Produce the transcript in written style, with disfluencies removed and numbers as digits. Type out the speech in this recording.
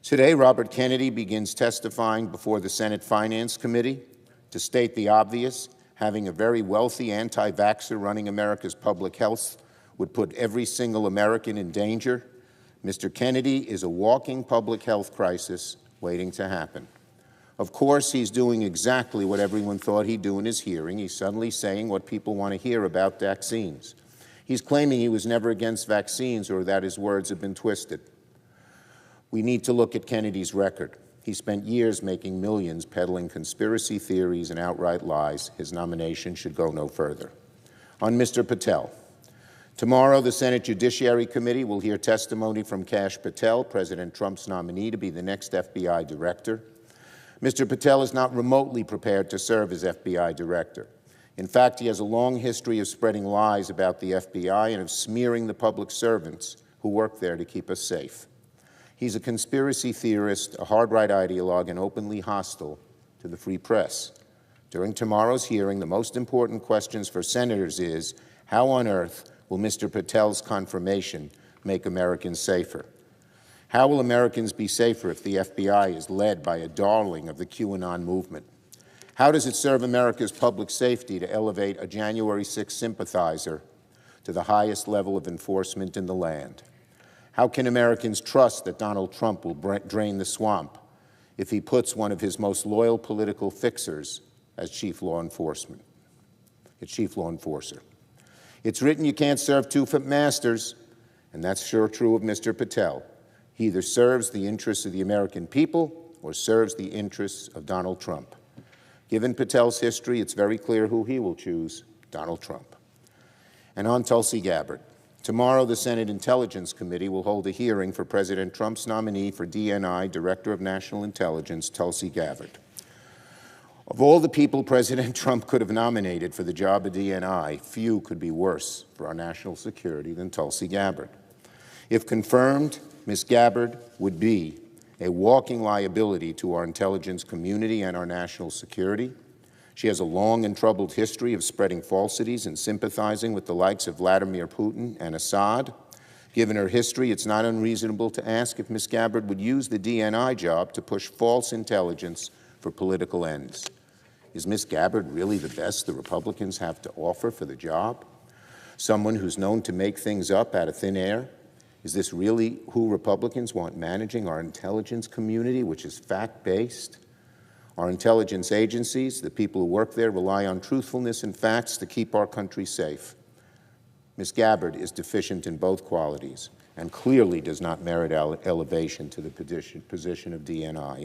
Today, Robert Kennedy begins testifying before the Senate Finance Committee. To state the obvious, having a very wealthy anti-vaxxer running America's public health would put every single American in danger. Mr. Kennedy is a walking public health crisis waiting to happen. Of course, he's doing exactly what everyone thought he'd do in his hearing. He's suddenly saying what people want to hear about vaccines. He's claiming he was never against vaccines or that his words have been twisted. We need to look at Kennedy's record. He spent years making millions peddling conspiracy theories and outright lies. His nomination should go no further. On Mr. Patel. Tomorrow, the Senate Judiciary Committee will hear testimony from Kash Patel, President Trump's nominee to be the next FBI director. Mr. Patel is not remotely prepared to serve as FBI director. In fact, he has a long history of spreading lies about the FBI and of smearing the public servants who work there to keep us safe. He's a conspiracy theorist, a hard-right ideologue, and openly hostile to the free press. During tomorrow's hearing, the most important questions for senators is, how on earth will Mr. Patel's confirmation make Americans safer? How will Americans be safer if the FBI is led by a darling of the QAnon movement? How does it serve America's public safety to elevate a January 6th sympathizer to the highest level of enforcement in the land? How can Americans trust that Donald Trump will drain the swamp if he puts one of his most loyal political fixers as chief law enforcer? It's written you can't serve two masters, and that's sure true of Mr. Patel. He either serves the interests of the American people or serves the interests of Donald Trump. Given Patel's history, it's very clear who he will choose, Donald Trump. And on Tulsi Gabbard. Tomorrow, the Senate Intelligence Committee will hold a hearing for President Trump's nominee for DNI, Director of National Intelligence, Tulsi Gabbard. Of all the people President Trump could have nominated for the job of DNI, few could be worse for our national security than Tulsi Gabbard. If confirmed, Ms. Gabbard would be a walking liability to our intelligence community and our national security. She has a long and troubled history of spreading falsities and sympathizing with the likes of Vladimir Putin and Assad. Given her history, it's not unreasonable to ask if Ms. Gabbard would use the DNI job to push false intelligence for political ends. Is Ms. Gabbard really the best the Republicans have to offer for the job? Someone who's known to make things up out of thin air? Is this really who Republicans want managing our intelligence community, which is fact-based? Our intelligence agencies, the people who work there, rely on truthfulness and facts to keep our country safe. Ms. Gabbard is deficient in both qualities and clearly does not merit elevation to the position of DNI.